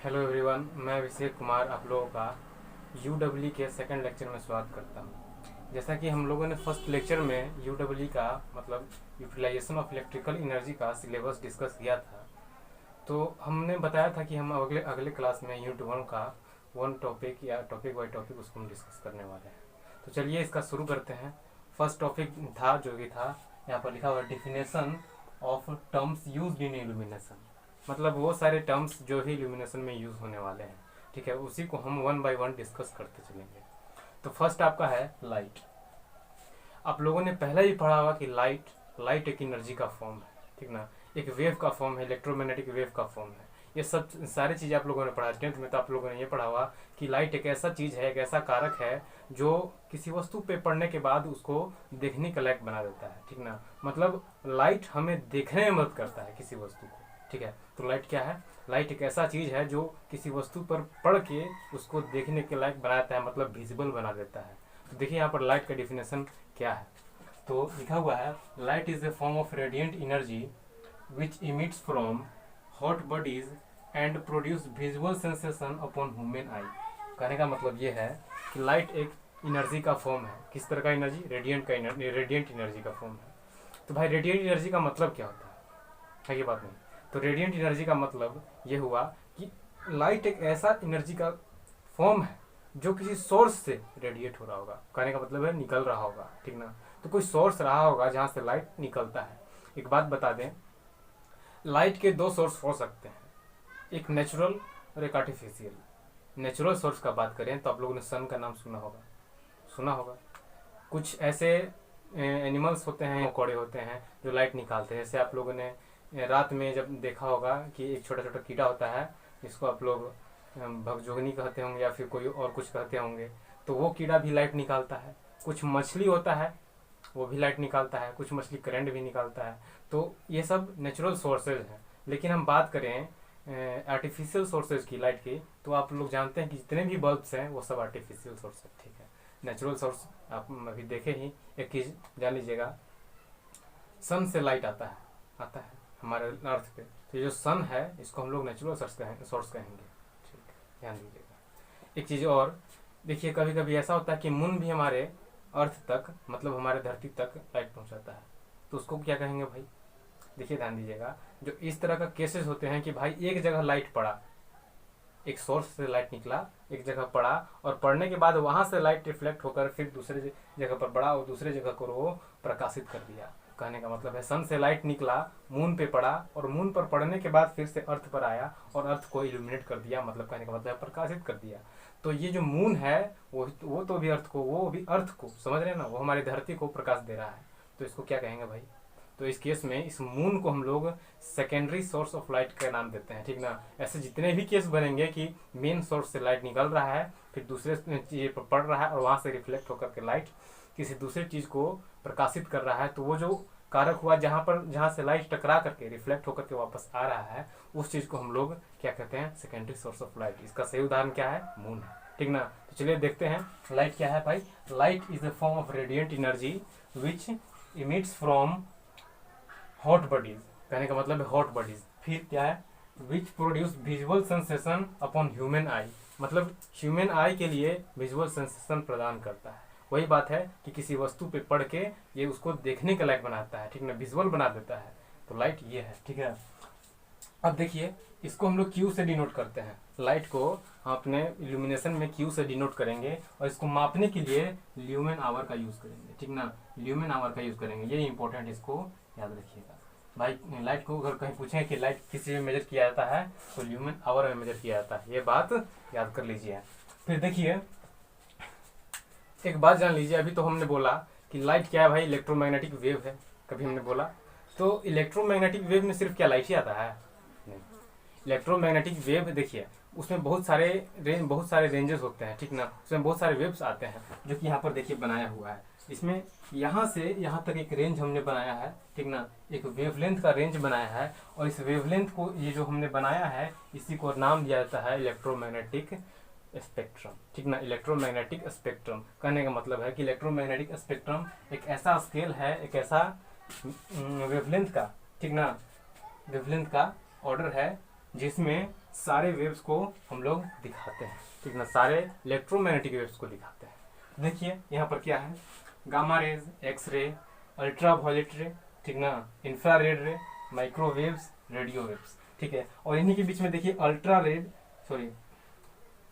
Hello everyone, मैं अभिषेक कुमार आप लोगों का यूडब्ल्यू के सेकंड लेक्चर में स्वागत करता हूं। जैसा कि हम लोगों ने फर्स्ट लेक्चर में यूडब्ल्यू का मतलब यूटिलाइजेशन ऑफ इलेक्ट्रिकल एनर्जी का सिलेबस डिस्कस किया था, तो हमने बताया था कि हम अगले अगले क्लास में यूनिट 1 का वन टॉपिक या टॉपिक बाई टॉपिक उसको हम डिस्कस करने वाले हैं। तो चलिए इसका शुरू करते हैं। फर्स्ट टॉपिक था जो कि था यहाँ पर लिखा हुआ definition of terms used in illumination, मतलब वो सारे टर्म्स जो भी इल्यूमिनेशन में यूज़ होने वाले हैं। ठीक है, उसी को हम वन बाय वन डिस्कस करते चलेंगे। तो फर्स्ट आपका है लाइट। आप लोगों ने पहले ही पढ़ा होगा कि लाइट एक एनर्जी का फॉर्म है, ठीक ना, एक वेव का फॉर्म है, इलेक्ट्रोमैग्नेटिक वेव का फॉर्म है। ये सब सारी चीज़ें आप लोगों ने पढ़ा। 10th में तो आप लोगों ने ये पढ़ा हुआ कि लाइट एक ऐसा चीज़ है, एक ऐसा कारक है जो किसी वस्तु पे पड़ने के बाद उसको देखने के लायक बना देता है, ठीक ना। मतलब लाइट हमें देखने में मदद करता है किसी वस्तु को, ठीक है। तो लाइट क्या है? लाइट एक ऐसा चीज़ है जो किसी वस्तु पर पड़ के उसको देखने के लायक बनाता है, मतलब विजिबल बना देता है। तो देखिए यहाँ पर लाइट का डिफिनेशन क्या है। तो लिखा हुआ है light is a form of radiant energy which emits from hot bodies and produce visual sensation upon human आई। कहने का मतलब ये है कि लाइट एक एनर्जी का फॉर्म है। किस तरह का एनर्जी? रेडिएंट एनर्जी का फॉर्म है। तो भाई रेडिएंट एनर्जी का मतलब क्या होता है ये बात नहीं। तो रेडिएंट एनर्जी का मतलब ये हुआ कि लाइट एक ऐसा एनर्जी का फॉर्म है जो किसी सोर्स से रेडिएट हो रहा होगा। कहने का मतलब है निकल रहा होगा, ठीक ना। तो कोई सोर्स रहा होगा जहाँ से लाइट निकलता है। एक बात बता दें, लाइट के दो सोर्स हो सकते हैं, एक नेचुरल और एक आर्टिफिशियल। नेचुरल सोर्स का बात करें तो आप लोगों ने सन का नाम सुना होगा। कुछ ऐसे एनिमल्स होते हैं, कौड़े होते हैं जो लाइट निकालते हैं। जैसे आप लोगों ने रात में जब देखा होगा कि एक छोटा छोटा कीड़ा होता है जिसको आप लोग भगजोगनी कहते होंगे या फिर कोई और कुछ कहते होंगे, तो वो कीड़ा भी लाइट निकालता है। कुछ मछली होता है वो भी लाइट निकालता है, कुछ मछली करंट भी निकालता है। तो ये सब नेचुरल सोर्सेज हैं। लेकिन हम बात करें आर्टिफिशियल सोर्सेज की लाइट की, तो आप लोग जानते हैं कि जितने भी बल्ब्स हैं वो सब आर्टिफिशियल सोर्स है, ठीक है। नेचुरल सोर्स आप अभी देखे ही। एक चीज़ जान लीजिएगा, सन से लाइट आता है हमारे अर्थ पे। तो ये जो सन है इसको हम लोग नेचुरल सोर्स कहेंगे, ठीक, ध्यान दीजिएगा। एक चीज़ और देखिए, कभी कभी ऐसा होता है कि मून भी हमारे अर्थ तक, मतलब हमारे धरती तक लाइट पहुंचाता है। तो उसको क्या कहेंगे भाई? देखिए ध्यान दीजिएगा, जो इस तरह का केसेस होते हैं कि भाई एक जगह लाइट पड़ा, एक सोर्स से लाइट निकला, एक जगह पड़ा और पड़ने के बाद वहां से लाइट रिफ्लेक्ट होकर फिर दूसरे जगह पर पड़ा और दूसरे जगह को वो प्रकाशित कर दिया। कहने का मतलब है सन से लाइट निकला, मून पे पड़ा और मून पर पड़ने के बाद फिर से अर्थ पर आया और अर्थ को इल्यूमिनेट कर दिया, मतलब कहने का मतलब है प्रकाशित कर दिया। तो ये जो मून है वो तो भी अर्थ को समझ रहे हैं ना, वो हमारी धरती को प्रकाश दे रहा है। तो इसको क्या कहेंगे भाई? तो इस केस में इस मून को हम लोग सेकेंडरी सोर्स ऑफ लाइट का नाम देते हैं, ठीक ना। ऐसे जितने भी केस बनेंगे कि मेन सोर्स से लाइट निकल रहा है, फिर दूसरे चीज पर पड़ रहा है और वहां से रिफ्लेक्ट होकर के लाइट किसी दूसरी चीज को प्रकाशित कर रहा है, तो वो जो कारक हुआ जहाँ से लाइट टकरा करके रिफ्लेक्ट होकर के वापस आ रहा है, उस चीज को हम लोग क्या कहते हैं? Secondary source of light. इसका सही उदाहरण क्या है? मून है, ठीक ना। तो चलिए देखते हैं लाइट क्या है भाई। Light is a form of radiant energy which emits from hot bodies. कहने का मतलब है हॉट बॉडीज। फिर क्या है? Which produce visual sensation upon human आई, मतलब ह्यूमन आई के लिए विजुअल सेंसेशन प्रदान करता है। वही बात है कि किसी वस्तु पे पड़ के ये उसको देखने के लायक बनाता है, ठीक ना, विजुअल बना देता है। तो लाइट ये है, ठीक है। अब देखिए, इसको हम लोग क्यू से डिनोट करते हैं। लाइट को हम अपने इल्यूमिनेशन में क्यू से डिनोट करेंगे और इसको मापने के लिए ल्यूमेन आवर का यूज करेंगे, ठीक ना, ल्यूमेन आवर का यूज करेंगे। ये इंपॉर्टेंट, इसको याद रखिएगा भाई। लाइट को अगर कहीं पूछें कि लाइट किसी में मेजर किया जाता है तो ल्यूमेन आवर में मेजर किया जाता है, ये बात याद कर लीजिए। फिर देखिए एक बात जान लीजिए, अभी तो हमने बोला कि लाइट क्या है भाई? इलेक्ट्रोमैग्नेटिक वेव है। कभी हमने बोला तो इलेक्ट्रोमैग्नेटिक वेव में सिर्फ क्या लाइट ही आता है? नहीं। इलेक्ट्रोमैग्नेटिक वेव देखिए उसमें बहुत सारे रेंजेस होते हैं, ठीक ना। उसमें बहुत सारे वेव्स आते हैं जो कि यहाँ पर देखिए बनाया हुआ है। इसमें यहाँ से यहाँ तक एक रेंज हमने बनाया है, ठीक ना, एक वेवलेंथ का रेंज बनाया है। और इस वेवलेंथ को ये जो हमने बनाया है इसी को नाम दिया जाता है इलेक्ट्रोमैग्नेटिक स्पेक्ट्रम, ठीक ना। इलेक्ट्रोमैग्नेटिक स्पेक्ट्रम कहने का मतलब है कि इलेक्ट्रोमैग्नेटिक स्पेक्ट्रम एक ऐसा स्केल है, एक ऐसा वेवलेंथ का, ठीक ना, वेवलेंथ का ऑर्डर है जिसमें सारे वेव्स को हम लोग दिखाते हैं, ठीक ना, सारे इलेक्ट्रोमैग्नेटिक वेव्स को दिखाते हैं। देखिए यहाँ पर क्या है, gamma rays, X ray, ultraviolet ray, ठीक ना, इंफ्रारेड रे, माइक्रोवेव्स, रेडियो वेव्स, ठीक है। और इन्हीं के बीच में देखिए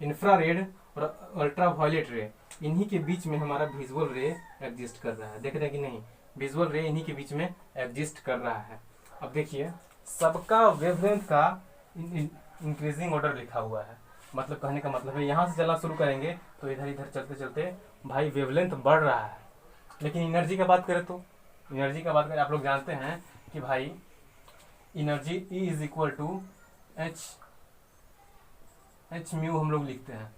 इंफ्रारेड और अल्ट्रा वायलेट रे, इन्हीं के बीच में हमारा विजुअल रे एग्जिस्ट कर रहा है। देख रहे हैं कि नहीं, विजुअल रे इन्हीं के बीच में एग्जिस्ट कर रहा है। अब देखिए सबका वेवलेंथ का इंक्रीजिंग ऑर्डर लिखा हुआ है, मतलब कहने का मतलब है यहाँ से चलना शुरू करेंगे तो इधर इधर चलते चलते भाई वेवलेंथ बढ़ रहा है। लेकिन एनर्जी का बात करें तो एनर्जी का बात करें, आप लोग जानते हैं कि भाई energy E is equal to H mu हम लोग लिखते हैं,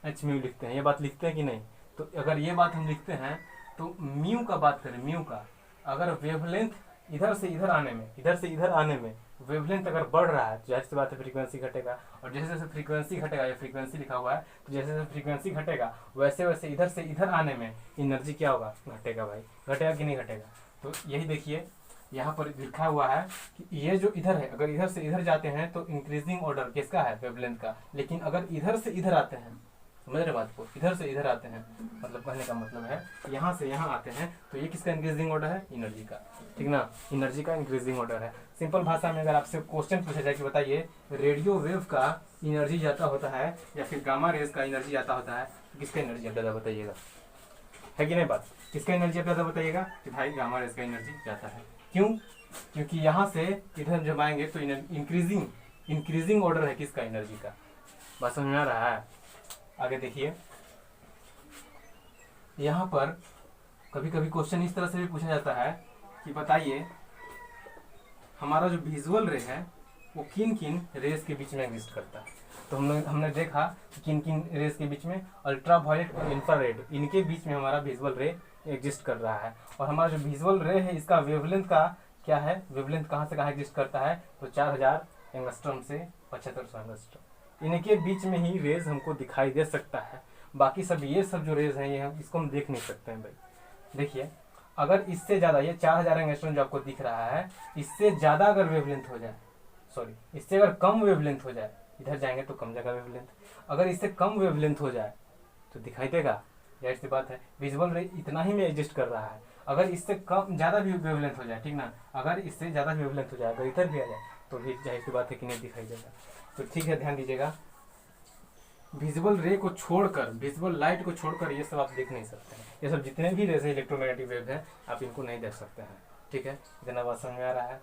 एच म्यू लिखते हैं, ये बात लिखते हैं कि नहीं। तो अगर ये बात हम लिखते हैं तो म्यू का बात करें, म्यू का, अगर वेवलेंथ इधर से इधर आने में वेवलेंथ अगर बढ़ रहा है तो जाहिर सी बात है फ्रीक्वेंसी घटेगा। और जैसे जैसे फ्रीक्वेंसी घटेगा, ये फ्रीक्वेंसी लिखा हुआ है, तो जैसे जैसे फ्रीक्वेंसी घटेगा वैसे वैसे इधर से इधर आने में एनर्जी क्या होगा, घटेगा भाई, घटेगा कि नहीं घटेगा। तो यही देखिए यहाँ पर लिखा हुआ है कि ये जो इधर है, अगर इधर से इधर जाते हैं तो इंक्रीजिंग ऑर्डर किसका है, वेवलेंथ का। लेकिन अगर इधर से इधर आते हैं, समझ रहे बात को, इधर से इधर आते हैं, मतलब कहने का मतलब है यहाँ से यहाँ आते हैं तो ये किसका इंक्रीजिंग ऑर्डर है, एनर्जी का, ठीक ना, एनर्जी का इंक्रीजिंग ऑर्डर है। सिंपल भाषा में अगर आपसे क्वेश्चन पूछा जाए कि बताइए रेडियो वेव का एनर्जी ज्यादा होता है या फिर गामा रेज का एनर्जी ज्यादा होता है, तो किसका एनर्जी ज्यादा बताइएगा, है कि नहीं बात, किसका एनर्जी ज्यादा बताइएगा कि भाई गामा रेज का एनर्जी ज्यादा है। क्यों, क्योंकि यहाँ से इधर जब आएंगे तो इंक्रीजिंग ऑर्डर है किसका, एनर्जी का। बात समझ में आ रहा है। आगे देखिए यहाँ पर कभी कभी क्वेश्चन इस तरह से भी पूछा जाता है कि बताइए हमारा जो विजुअल रे है वो किन किन रेज के बीच में एग्जिस्ट करता है। तो हमने देखा कि किन किन रेज के बीच में, अल्ट्रा वायलेट और इंफ्रारेड, इनके बीच में हमारा विजुअल रे एग्जिस्ट कर रहा है। और हमारा जो विजुअल रे है इसका वेवलेंथ का क्या है, वेवलेंथ कहाँ से कहाँ एग्जिस्ट करता है, तो 4000 एंगस्ट्रॉम से 7500 एंगस्ट्रॉम, इनके बीच में ही रेज हमको दिखाई दे सकता है। बाकी सब ये सब जो रेज हैं ये इसको हम देख नहीं सकते हैं भाई। देखिए अगर इससे ज़्यादा, ये 4000 एंगस्ट्रॉम जो आपको दिख रहा है, इससे ज़्यादा अगर वेवलेंथ हो जाए, सॉरी इससे अगर कम वेवलेंथ हो जाए, इधर जाएंगे तो कम जाएगा वेवलेंथ, अगर इससे कम वेवलेंथ हो जाए तो दिखाई देगा, जाहिर सी बात है विजुअल रे इतना ही में एग्जिस्ट कर रहा है। अगर इससे कम ज़्यादा भी वेवलेंथ हो जाए, ठीक ना, अगर इससे ज़्यादा वेवलेंथ हो जाए, अगर इधर भी आ जाए तो भी जाहिर सी बात है कि नहीं दिखाई देगा। तो ठीक है, ध्यान दीजिएगा, विजुअल रे को छोड़कर, विजुअल लाइट को छोड़कर ये सब आप देख नहीं सकते हैं। ये सब जितने भी रेज इलेक्ट्रोमैग्नेटिक वेव हैं आप इनको नहीं देख सकते हैं, ठीक है, इतना बात समझ में आ रहा है,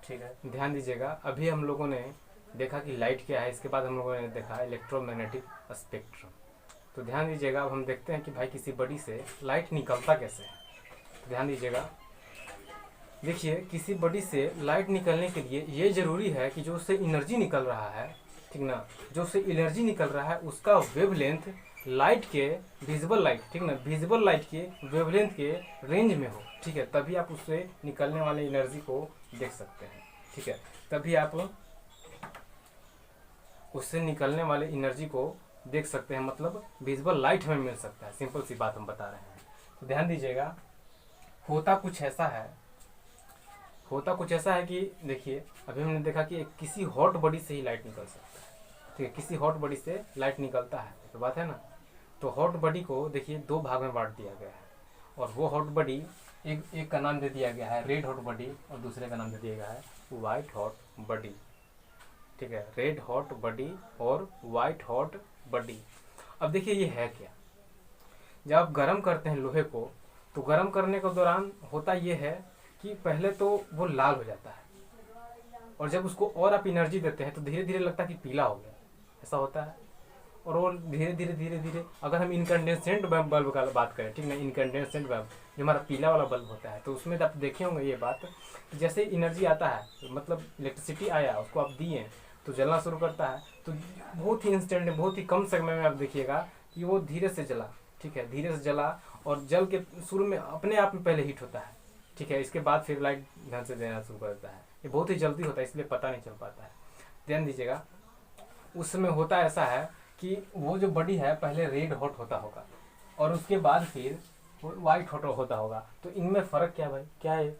ठीक है। ध्यान दीजिएगा, अभी हम लोगों ने देखा कि लाइट क्या है, इसके बाद हम लोगों ने देखा इलेक्ट्रोमैग्नेटिक स्पेक्ट्रम। तो ध्यान दीजिएगा, अब हम देखते हैं कि भाई किसी बॉडी से लाइट निकलता कैसे है। तो ध्यान दीजिएगा, देखिए किसी बॉडी से लाइट निकलने के लिए ये जरूरी है कि जो उससे एनर्जी निकल रहा है, ठीक ना, जो उससे एनर्जी निकल रहा है उसका वेवलेंथ लाइट के, विजिबल लाइट, ठीक ना, विजिबल लाइट के वेवलेंथ के रेंज में हो, ठीक है, तभी आप उससे निकलने वाले एनर्जी को देख सकते हैं, ठीक है, तभी आप उससे निकलने वाले एनर्जी को देख सकते हैं, मतलब विजिबल लाइट हमें मिल सकता है। सिंपल सी बात हम बता रहे हैं। तो ध्यान दीजिएगा, होता कुछ ऐसा है कि देखिए अभी हमने देखा कि किसी हॉट बॉडी से ही लाइट निकल सकता है, ठीक है, किसी हॉट बॉडी से लाइट निकलता है, तो बात है ना। तो हॉट बॉडी को देखिए दो भाग में बांट दिया गया है, और वो हॉट बॉडी एक का नाम दे दिया गया है रेड हॉट बॉडी, और दूसरे का नाम दे दिया गया है वाइट हॉट बॉडी, ठीक है, रेड हॉट बॉडी और वाइट हॉट बॉडी। अब देखिए ये है क्या, जब आप गर्म करते हैं लोहे को, तो गर्म करने के दौरान होता ये है कि पहले तो वो लाल हो जाता है, और जब उसको और आप एनर्जी देते हैं तो धीरे धीरे लगता है कि पीला हो गया, ऐसा होता है। और वो धीरे धीरे अगर हम इनकैंडेसेंट बल्ब का बात करें, ठीक ना, इनकैंडेसेंट बल्ब जो हमारा पीला वाला बल्ब होता है, तो उसमें आप देखे होंगे ये बात, जैसे एनर्जी आता है, मतलब इलेक्ट्रिसिटी आया, उसको आप दिए तो जलना शुरू करता है, तो बहुत ही इंस्टेंट, बहुत ही कम समय में आप देखिएगा कि वो धीरे से जला, ठीक है, धीरे से जला, और जल के शुरू में अपने आप में पहले हीट होता है, ठीक है, इसके बाद फिर लाइट ढंग से देना शुरू करता है। ये बहुत ही जल्दी होता है, इसलिए पता नहीं चल पाता है। ध्यान दीजिएगा, उस समय होता ऐसा है कि वो जो बॉडी है पहले रेड हॉट होता होगा, और उसके बाद फिर वाइट हॉट होता होगा। तो इनमें फ़र्क क्या भाई, क्या है,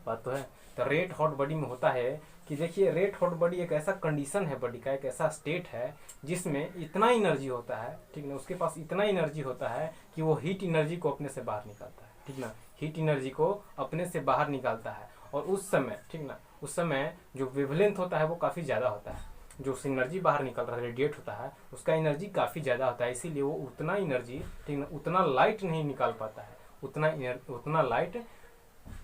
बात तो है। तो रेड हॉट बॉडी में होता है कि देखिए रेड हॉट बॉडी एक ऐसा कंडीशन है बॉडी का, एक ऐसा स्टेट है जिसमें इतना एनर्जी होता है, ठीक ना, उसके पास इतना एनर्जी होता है कि वो हीट एनर्जी को अपने से बाहर निकालता है, ठीक ना, हीट एनर्जी को अपने से बाहर निकालता है। और उस समय, ठीक ना, उस समय जो वेवलेंथ होता है वो काफ़ी ज़्यादा होता है, जो उस एनर्जी बाहर निकल रहा है, रेडिएट होता है, उसका एनर्जी काफ़ी ज़्यादा होता है, इसीलिए वो उतना एनर्जी, ठीक ना, उतना लाइट नहीं निकाल पाता है, उतना लाइट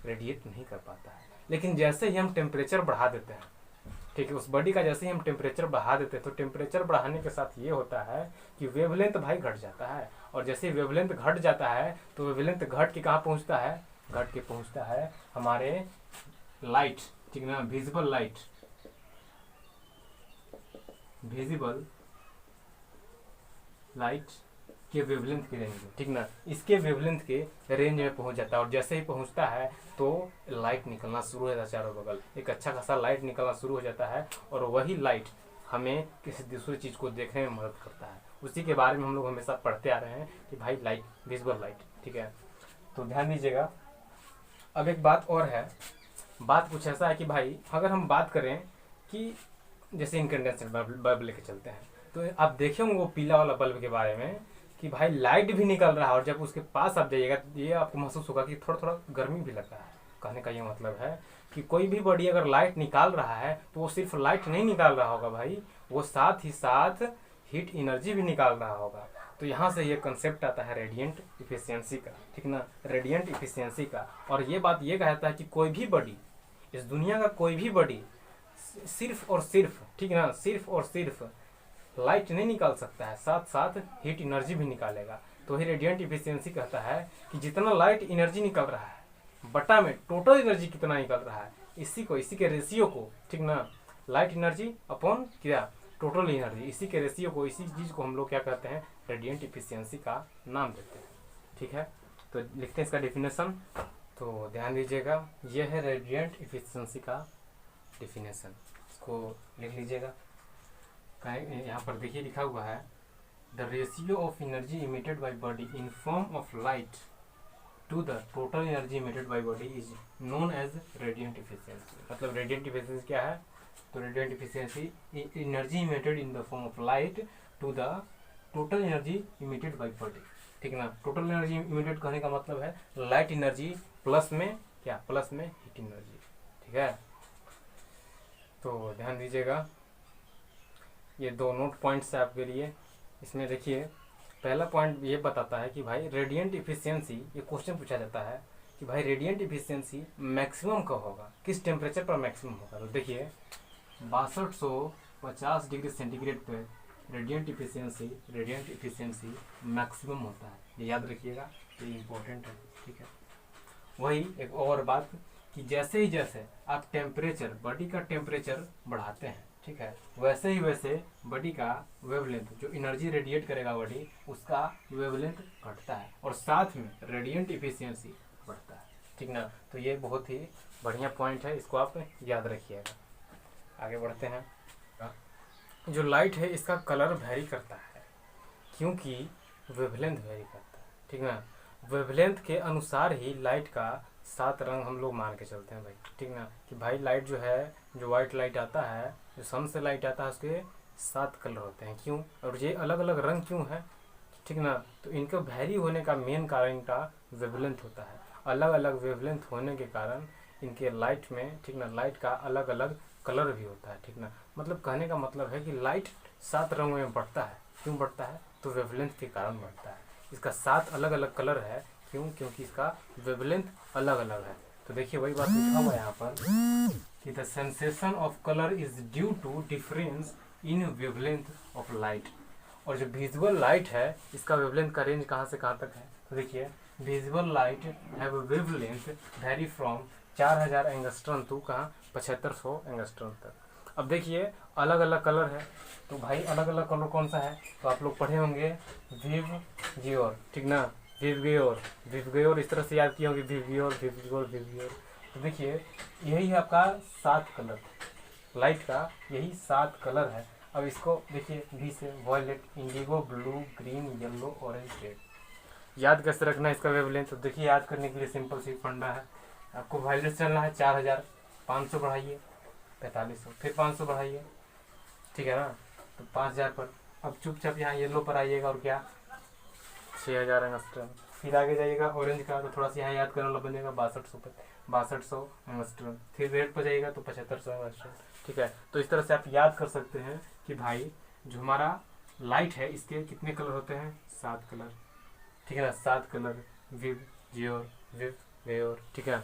रेडिएट नहीं कर पाता है। लेकिन जैसे ही हम टेम्परेचर बढ़ा देते हैं, ठीक है, उस बॉडी का जैसे ही हम टेम्परेचर बढ़ा देते हैं तो टेम्परेचर बढ़ाने के साथ ये होता है कि वेवलेंथ भाई घट जाता है। और जैसे ही वेवलेंथ घट जाता है तो वेवलेंथ घट के कहाँ पहुँचता है, घट के पहुँचता है हमारे लाइट, ठीक ना, विजिबल लाइट, विजिबल लाइट के वेवलेंथ के रेंज में, ठीक ना, इसके वेवलेंथ के रेंज में पहुंच जाता है। और जैसे ही पहुंचता है तो लाइट निकलना शुरू हो जाता है चारों बगल, एक अच्छा खासा लाइट निकलना शुरू हो जाता है। और वही लाइट हमें किसी दूसरी चीज़ को देखने में मदद करता है। उसी के बारे में हम लोग हमेशा पढ़ते आ रहे हैं कि भाई लाइट, विजिबल लाइट, ठीक है। तो ध्यान दीजिएगा। अब एक बात और है, बात कुछ ऐसा है कि भाई अगर हम बात करें कि जैसे इनकैंडेसेंट बल्ब लेके चलते हैं तो आप देखे होंगे वो पीला वाला बल्ब के बारे में कि भाई लाइट भी निकल रहा है, और जब उसके पास आप जाइएगा तो ये आपको महसूस होगा कि थोड़ा थोड़ा गर्मी भी लग रहा है। कहने का ये मतलब है कि कोई भी बॉडी अगर लाइट निकाल रहा है तो वो सिर्फ लाइट नहीं निकाल रहा होगा भाई, वो साथ ही साथ हीट एनर्जी भी निकाल रहा होगा। तो यहाँ से ये कंसेप्ट आता है रेडिएंट इफिशियंसी का, ठीक ना, रेडिएंट इफिशियंसी का। और ये बात ये कहता है कि कोई भी बॉडी, इस दुनिया का कोई भी बॉडी सिर्फ और सिर्फ, ठीक ना, सिर्फ और सिर्फ लाइट नहीं निकाल सकता है, साथ साथ हीट एनर्जी भी निकालेगा। तो ही रेडिएंट इफिशियंसी कहता है कि जितना लाइट एनर्जी निकल रहा है बटा में टोटल एनर्जी कितना निकल रहा है, इसी के रेशियो को, ठीक ना, लाइट एनर्जी अपॉन क्या, टोटल एनर्जी, इसी के रेशियो को, इसी चीज़ को हम लोग क्या कहते हैं, रेडिएंट इफिशियंसी का नाम देते हैं, ठीक है। तो लिखते हैं इसका डेफिनेशन। तो ध्यान दीजिएगा, यह है रेडिएंट इफिशियंसी का डेफिनेशन, इसको लिख लीजिएगा। यहाँ पर देखिए लिखा हुआ है, the ratio of energy emitted by body in form of light to the total energy emitted by body is known as radiant efficiency. मतलब रेडिएंट इफिशियंसी क्या है, तो radiant efficiency energy emitted in the form of light to the total energy emitted by body, ठीक ना। Total energy emitted कहने का मतलब है लाइट एनर्जी प्लस में क्या, प्लस में हीट एनर्जी, ठीक है। तो ध्यान दीजिएगा, ये दो नोट पॉइंट्स है आपके लिए। इसमें देखिए पहला पॉइंट ये बताता है कि भाई रेडिएंट इफिशियंसी, ये क्वेश्चन पूछा जाता है कि भाई रेडिएंट इफिशियंसी मैक्सिमम कब होगा, किस टेम्परेचर पर मैक्सिमम होगा। तो देखिए 6250 डिग्री सेंटीग्रेड पे रेडिएंट इफिशियंसी मैक्सिमम होता है, ये याद रखिएगा, ये इम्पोर्टेंट है, ठीक है। वही एक और बात कि जैसे ही जैसे आप टेम्परेचर, बॉडी का टेम्परेचर बढ़ाते हैं, ठीक है, वैसे ही वैसे बॉडी का वेवलेंथ, जो एनर्जी रेडिएट करेगा बॉडी, उसका वेवलेंथ घटता है और साथ में रेडिएंट इफिशियंसी बढ़ता है, ठीक ना। तो ये बहुत ही बढ़िया पॉइंट है, इसको आप याद रखिएगा। आगे बढ़ते हैं। जो लाइट है इसका कलर वेरी करता है क्योंकि वेवलेंथ वेरी करता है, ठीक ना। वेवलेंथ के अनुसार ही लाइट का 7 रंग हम लोग मान के चलते हैं भाई, ठीक ना, कि भाई लाइट जो है, जो वाइट लाइट आता है, जो सन से लाइट आता है, उसके 7 कलर होते हैं। क्यों, और ये अलग अलग रंग क्यों है, ठीक ना। तो इनका वेरी होने का मेन कारण इनका वेवलेंथ होता है। अलग अलग वेवलेंथ होने के कारण इनके लाइट में, ठीक ना, लाइट का अलग अलग कलर भी होता है, ठीक ना। मतलब कहने का मतलब है कि लाइट 7 रंगों में बढ़ता है। क्यों बढ़ता है, तो वेवलेंथ के कारण बढ़ता है। इसका 7 अलग अलग कलर है, क्यों, क्योंकि इसका वेवलेंथ अलग अलग है। तो देखिए वही बात लिखा हुआ है यहाँ पर कि the sensation of colour is due to difference in wavelength of light. और जो विजुअल लाइट है इसका वेवलेंथ का रेंज कहाँ से कहाँ तक है, तो देखिए visual light have wavelength vary from 4000 angstrom to कहाँ 7500 एंगस्ट्रॉन तक। अब देखिए अलग अलग कलर है, तो भाई अलग अलग कलर कौन सा है, तो आप लोग पढ़े होंगे विवग्योर, ठीक ना, विवग्योर इस तरह से याद किए होंगे, विवग्योर। तो देखिए यही है आपका 7 कलर लाइट का, यही 7 कलर है। अब इसको देखिए वी से violet, indigo, blue, green, yellow, orange, red. याद कैसे रखना है इसका वेवलेंथ, तो देखिए याद करने के लिए सिंपल सी फंडा है, आपको वॉयलेट चलना है 4500 बढ़ाइए, 4500, फिर 500 बढ़ाइए, ठीक है ना, तो 5000 पर। अब चुपचाप यहाँ येलो पर आइएगा और क्या 6000 एंगस्ट्रम। फिर आगे जाइएगा ऑरेंज का, तो थोड़ा सा यहाँ याद करने वाला बनेगा 6200 पर, 6200 एंगस्ट्रम। फिर रेड पर जाइएगा तो 7500 एंगस्ट्रम, ठीक है। तो इस तरह से आप याद कर सकते हैं कि भाई जो हमारा लाइट है इसके कितने कलर होते हैं, 7 कलर, ठीक है ना, 7 कलर, विव, जियोर, विव, वेयोर, ठीक है।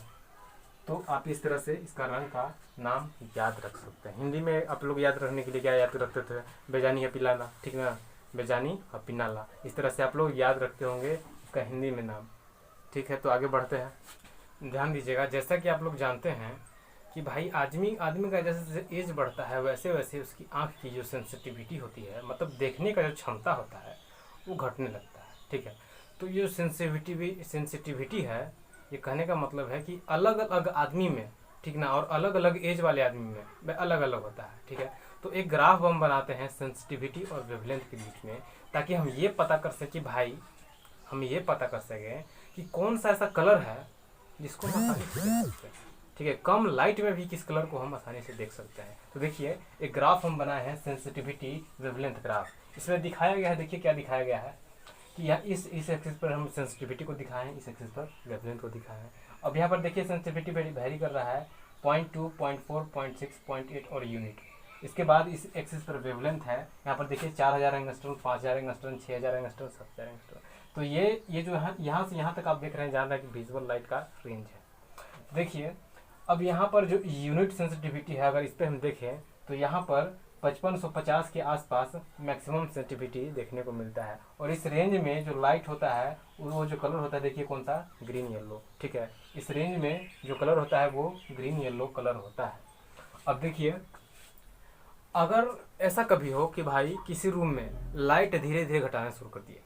तो आप इस तरह से इसका रंग का नाम याद रख सकते हैं। हिंदी में आप लोग याद रखने के लिए क्या याद रखते थे, बेजानी है पिलाना, ठीक है ना, बेजानी और पिनाला, इस तरह से आप लोग याद रखते होंगे इसका हिंदी में नाम, ठीक है। तो आगे बढ़ते हैं, ध्यान दीजिएगा। जैसा कि आप लोग जानते हैं कि भाई आदमी का जैसे जैसे एज बढ़ता है वैसे वैसे उसकी आँख की जो सेंसिटिविटी होती है, मतलब देखने का जो क्षमता होता है वो घटने लगता है, ठीक है। तो ये सेंसिटिविटी है, ये कहने का मतलब है कि अलग अलग आदमी में, ठीक ना, और अलग अलग एज वाले आदमी में वह अलग अलग होता है, ठीक है। तो एक ग्राफ हम बनाते हैं सेंसिटिविटी और वेवलेंथ के बीच में, ताकि हम ये पता कर सकें भाई, हम ये पता कर सकें कि कौन सा ऐसा कलर है जिसको हम आसानी से देख सकते हैं, ठीक है। कम लाइट में भी किस कलर को हम आसानी से देख सकते हैं। तो देखिए एक ग्राफ हम बनाए हैं सेंसिटिविटी वेवलेंथ ग्राफ। इसमें दिखाया गया है, देखिए क्या दिखाया गया है कि यहाँ इस एक्सिस पर हम सेंसिटिविटी को दिखाए हैं, इस एक्सिस पर वेवलेंथ को दिखाए हैं। अब यहाँ पर देखिए सेंसिटिविटी वेरी कर रहा है 0.2, 0.4, 0.6, 0.8 और यूनिट। इसके बाद इस एक्सिस पर वेवलेंथ है, यहाँ पर देखिए 4000 एंगस्ट्रम, 5000 एंगस्ट्रम, 6000 एंगस्ट्रम, 7000 एंगस्ट्रम। तो ये जो है यहाँ से यहाँ तक आप देख रहे हैं, जान रहा है कि विजुअल लाइट का रेंज है। देखिए अब यहाँ पर जो यूनिट सेंसिटिविटी है, अगर इस पर हम देखें तो यहाँ पर 5550 के आसपास मैक्सिमम सेंसिटिविटी देखने को मिलता है। और इस रेंज में जो लाइट होता है वो जो कलर होता है, देखिए कौन सा, ग्रीन येलो, ठीक है। इस रेंज में जो कलर होता है वो ग्रीन येलो कलर होता है। अब देखिए अगर ऐसा कभी हो कि भाई किसी रूम में लाइट धीरे धीरे घटाना शुरू कर दिए,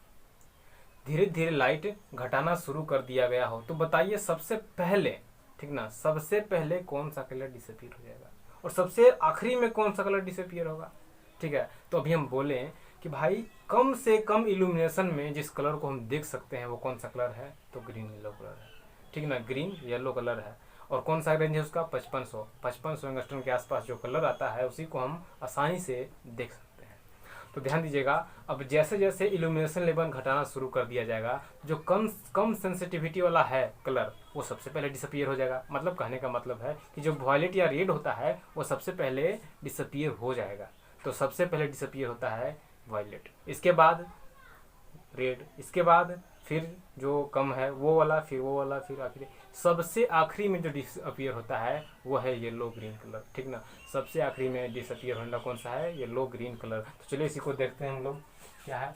धीरे धीरे लाइट घटाना शुरू कर दिया गया हो, तो बताइए सबसे पहले, ठीक ना, सबसे पहले कौन सा कलर डिसअपीयर हो जाएगा और सबसे आखिरी में कौन सा कलर डिसअपीयर होगा, ठीक है। तो अभी हम बोले कि भाई कम से कम इल्यूमिनेशन में जिस कलर को हम देख सकते हैं वो कौन सा कलर है, तो ग्रीन येलो कलर है, ठीक ना, ग्रीन येलो कलर है। और कौन सा रेंज है उसका, 5500 एंगस्ट्रम के आसपास जो कलर आता है उसी को हम आसानी से देख सकते हैं। तो ध्यान दीजिएगा, अब जैसे जैसे इल्यूमिनेशन लेवल घटाना शुरू कर दिया जाएगा, जो कम सेंसिटिविटी वाला है कलर वो सबसे पहले डिसअपीयर हो जाएगा। मतलब कहने का मतलब है कि जो वॉयलेट या रेड होता है वो सबसे पहले डिसअपीयर हो जाएगा। तो सबसे पहले डिसअपीयर होता है वॉयलेट, इसके बाद रेड, इसके बाद फिर जो कम है वो वाला, फिर वो वाला, फिर आखिरी, सबसे आखिरी में जो डिसअपीयर होता है वो है येलो ग्रीन कलर, ठीक ना। सबसे आखिरी में डिसअपीयर होना कौन सा है, येलो ग्रीन कलर। तो चलिए इसी को देखते हैं हम लोग क्या है।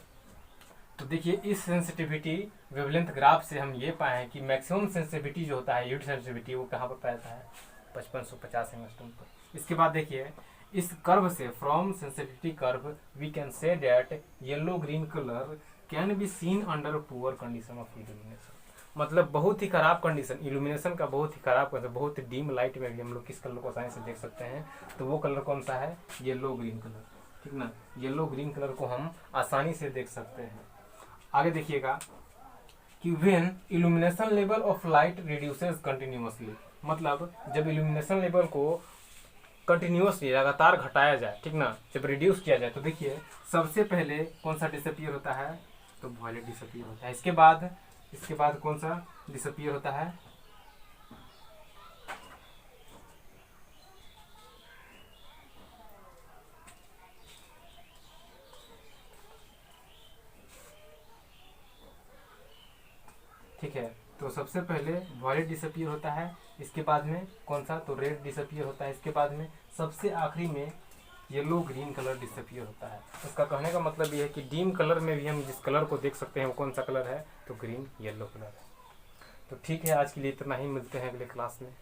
तो देखिए इस सेंसिटिविटी वेवलेंथ ग्राफ से हम ये पाए हैं कि मैक्सिमम सेंसिटिविटी जो होता है, यूनिट सेंसिटिविटी, वो कहाँ पर पाता है, 5550 एंगस्ट्रम पर। इसके बाद देखिए इस कर्व से, from sensitivity curve we can say that yellow green colour can be seen under poor condition of illumination. मतलब बहुत ही खराब कंडीशन, इल्यूमिनेशन का बहुत ही खराब कंडीशन, बहुत ही डीम लाइट में भी हम लोग किस कलर को आसानी से देख सकते हैं, तो वो कलर कौन सा है, येलो ग्रीन कलर, ठीक ना। येलो ग्रीन कलर को हम आसानी से देख सकते हैं। आगे देखिएगा कि when illumination level of light reduces continuously, मतलब जब इल्यूमिनेशन लेवल को कंटिन्यूअसली लगातार घटाया जाए, ठीक ना, जब रिड्यूस किया जाए, तो देखिए सबसे पहले कौन सा डिसअपीयर होता है, तो वॉयलेट डिसअपीयर होता है। इसके बाद कौन सा डिसअपीयर होता है, ठीक है। तो सबसे पहले वॉयलेट डिसअपीयर होता है, इसके बाद में कौन सा, तो रेड डिसअपीयर होता है, इसके बाद में सबसे आखिरी में येलो ग्रीन कलर डिसअपीयर होता है। इसका कहने का मतलब ये है कि डीम कलर में भी हम जिस कलर को देख सकते हैं वो कौन सा कलर है, तो ग्रीन येलो कलर है। तो ठीक है, आज के लिए इतना ही, मिलते हैं अगले क्लास में।